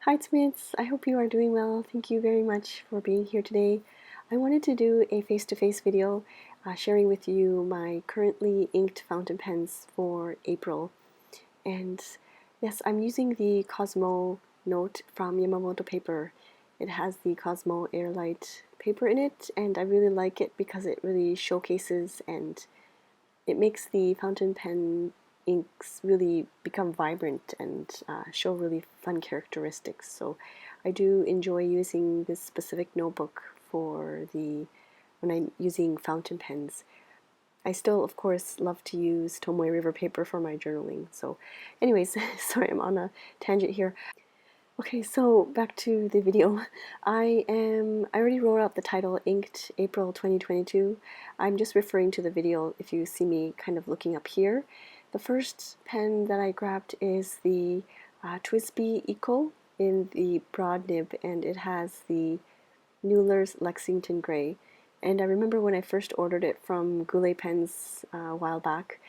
Hi Twins, I hope you are doing well. Thank you very much for being here today. I wanted to do a face-to-face video sharing with you my currently inked fountain pens for April. And yes, I'm using the Cosmo Note from Yamamoto Paper. It has the Cosmo Airlight paper in it, and I really like it because it really showcases and it makes the fountain pen inks really become vibrant and show really fun characteristics. So I do enjoy using this specific notebook for when I'm using fountain pens. I still, of course, love to use Tomoe River paper for my journaling. So anyways, sorry, I'm on a tangent here. Okay, so back to the video. I already wrote out the title, Inked April 2022. I'm just referring to the video if you see me kind of looking up here. The first pen that I grabbed is the Twsbi Eco in the broad nib, and it has the Newler's Lexington Gray. And I remember when I first ordered it from Goulet Pens a while back,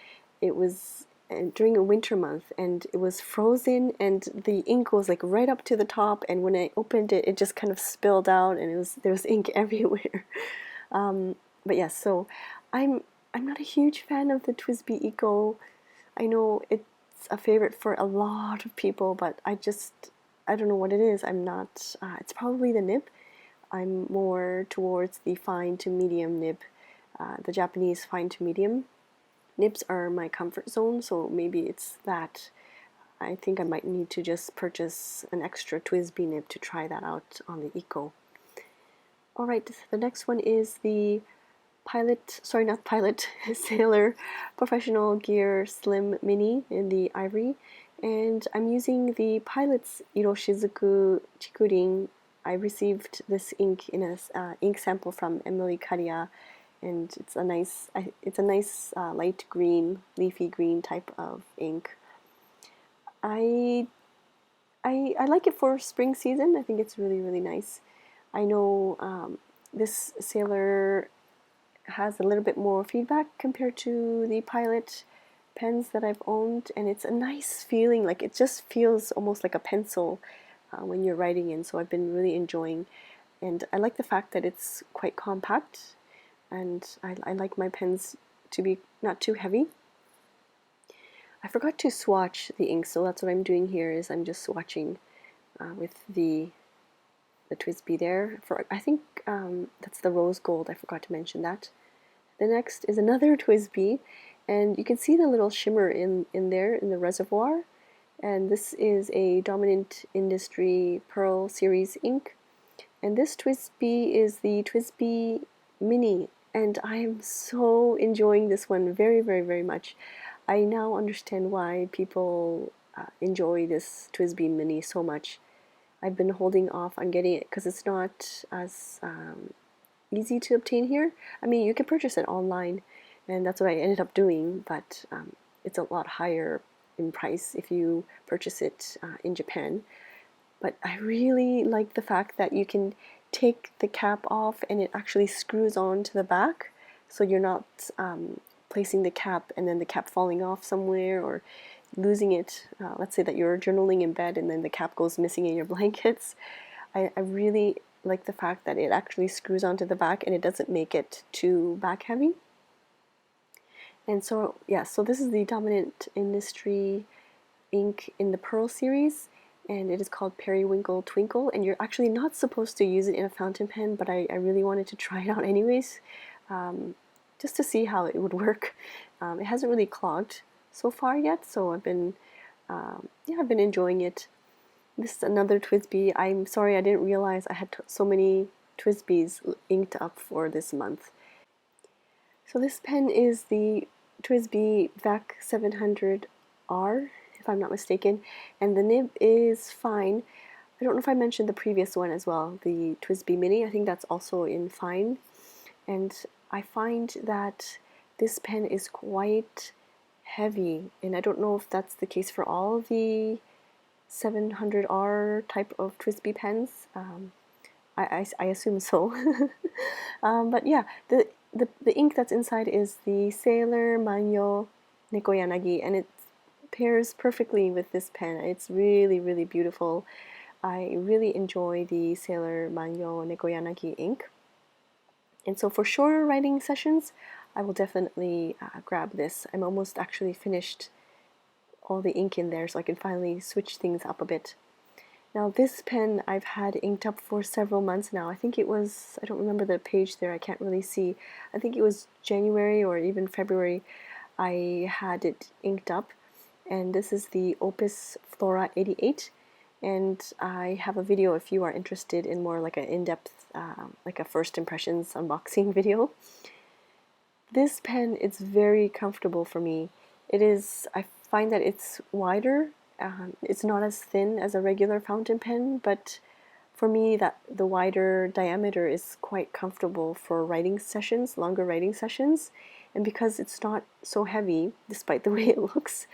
it was during a winter month and it was frozen and the ink was like right up to the top, and when I opened it, it just kind of spilled out and there was ink everywhere. But yes, so I'm not a huge fan of the Twsbi Eco. I know it's a favorite for a lot of people, but I don't know what it is. I'm not, it's probably the nib. I'm more towards the fine to medium nib, the Japanese fine to medium. Nibs are my comfort zone, so maybe it's that. I think I might need to just purchase an extra Twsbi nib to try that out on the Eco. Alright, the next one is the Sailor Professional Gear Slim Mini in the ivory, and I'm using the Pilot's Iroshizuku Chikurin. I received this ink in a ink sample from Emily Kariya, and it's a nice light green, leafy green type of ink. I like it for spring season. I think it's really nice. I know this Sailor has a little bit more feedback compared to the Pilot pens that I've owned, and it's a nice feeling. Like, it just feels almost like a pencil when you're writing in, so I've been really enjoying. And I like the fact that it's quite compact, and I like my pens to be not too heavy. I forgot to swatch the ink, so that's what I'm doing here, is I'm just swatching with the Twsbi there. I think that's the rose gold, I forgot to mention that. The next is another Twsbi, and you can see the little shimmer in there in the reservoir. And this is a Dominant Industry Pearl Series ink. And this Twsbi is the Twsbi Mini, and I am so enjoying this one very much. I now understand why people enjoy this Twsbi Mini so much. I've been holding off on getting it because it's not as easy to obtain here. I mean, you can purchase it online, and that's what I ended up doing, but it's a lot higher in price if you purchase it in Japan. But I really like the fact that you can take the cap off and it actually screws on to the back, so you're not placing the cap and then the cap falling off somewhere or losing it. Let's say that you're journaling in bed and then the cap goes missing in your blankets. I really like the fact that it actually screws onto the back and it doesn't make it too back heavy. And so, yeah, so this is the Dominant Industry ink in the Pearl series, and it is called Periwinkle Twinkle, and you're actually not supposed to use it in a fountain pen, but I really wanted to try it out anyways, just to see how it would work. It hasn't really clogged so far yet, so I've been enjoying it. This is another Twsbi. I'm sorry, I didn't realize I had so many Twsbis inked up for this month. So this pen is the Twsbi VAC 700R, if I'm not mistaken, and the nib is fine. I don't know if I mentioned the previous one as well, the Twsbi Mini. I think that's also in fine, and I find that this pen is quite heavy, and I don't know if that's the case for all the 700R type of Twsbi pens. I assume so. But yeah, the ink that's inside is the Sailor Manyo Nekoyanagi, and it pairs perfectly with this pen. It's really beautiful. I really enjoy the Sailor Manyo Nekoyanagi ink. And so for shorter writing sessions, I will definitely grab this. I'm almost actually finished all the ink in there, so I can finally switch things up a bit. Now this pen I've had inked up for several months now. I think it was, I don't remember the page there, I can't really see. I think it was January or even February I had it inked up. And this is the Opus Flora 88. And I have a video if you are interested in more like an in-depth, like a first impressions unboxing video. This pen, it's very comfortable for me. It is, I find that it's wider. It's not as thin as a regular fountain pen, but for me that the wider diameter is quite comfortable for writing sessions, longer writing sessions. And because it's not so heavy, despite the way it looks,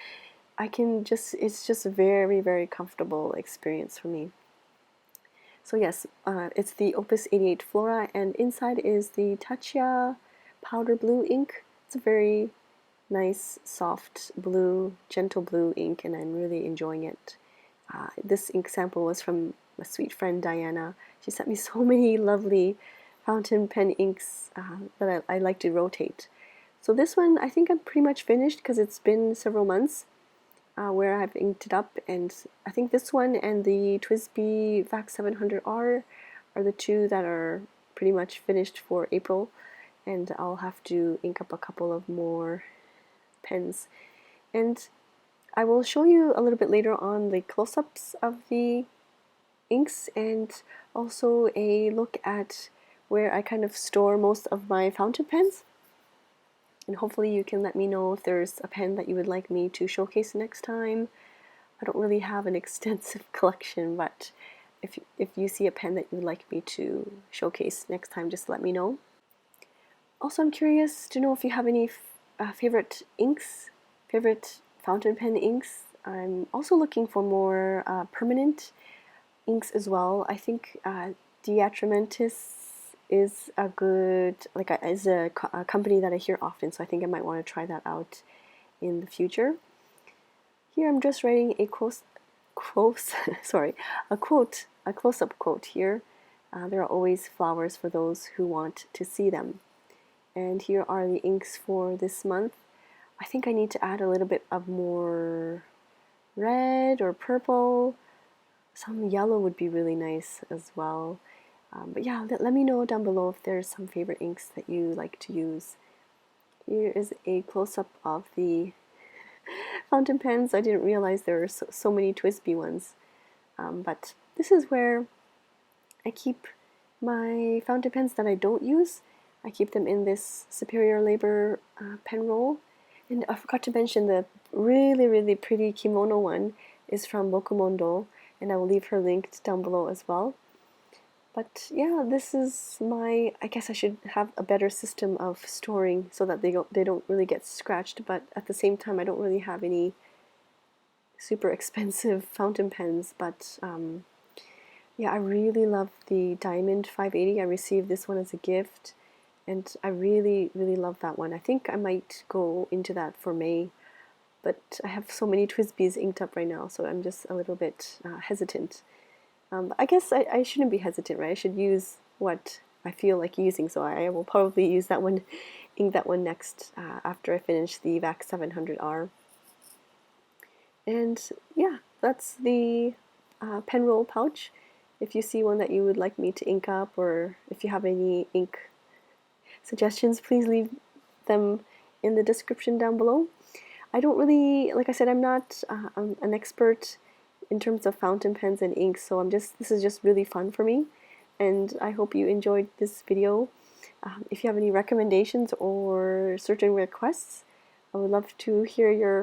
it's just a very, very comfortable experience for me. So yes, it's the Opus 88 Flora, and inside is the Tatcha powder blue ink. It's a very nice, soft blue, gentle blue ink, and I'm really enjoying it. This ink sample was from my sweet friend Diana. She sent me so many lovely fountain pen inks that I like to rotate. So this one, I think I'm pretty much finished because it's been several months where I've inked it up, and I think this one and the Twsbi VAC 700R are the two that are pretty much finished for April, and I'll have to ink up a couple of more pens. And I will show you a little bit later on the close-ups of the inks and also a look at where I kind of store most of my fountain pens. And hopefully you can let me know if there's a pen that you would like me to showcase next time. I don't really have an extensive collection, but if you see a pen that you would like me to showcase next time, just let me know. Also, I'm curious to know if you have any favorite inks, favorite fountain pen inks. I'm also looking for more permanent inks as well. I think Diatramentis is a good, is a company that I hear often, so I think I might want to try that out in the future. Here I'm just writing a a close-up quote here. There are always flowers for those who want to see them. And here are the inks for this month. I think I need to add a little bit of more red or purple. Some yellow would be really nice as well. But yeah, let me know down below if there's some favorite inks that you like to use. Here is a close-up of the fountain pens. I didn't realize there were so many Twsbi ones. But this is where I keep my fountain pens that I don't use. I keep them in this Superior Labor pen roll. And I forgot to mention the really, really pretty kimono one is from Bokumondo, and I will leave her linked down below as well. But yeah, this is I guess I should have a better system of storing so that they don't really get scratched, but at the same time I don't really have any super expensive fountain pens. But yeah, I really love the Diamond 580. I received this one as a gift, and I really, really love that one. I think I might go into that for May, but I have so many Twsbis inked up right now, so I'm just a little bit hesitant. But I guess I shouldn't be hesitant, right? I should use what I feel like using, so I will probably use that one, ink that one next after I finish the VAC 700R. And yeah, that's the pen roll pouch. If you see one that you would like me to ink up, or if you have any ink suggestions, please leave them in the description down below. I don't really, like I said, I'm not an expert in terms of fountain pens and inks, so this is just really fun for me, and I hope you enjoyed this video. If you have any recommendations or certain requests, I would love to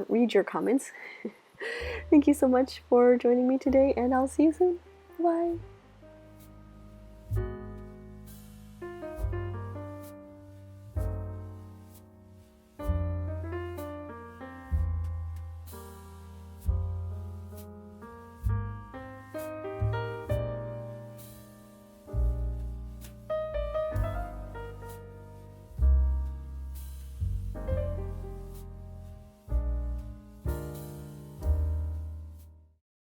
read your comments. Thank you so much for joining me today, and I'll see you soon. Bye!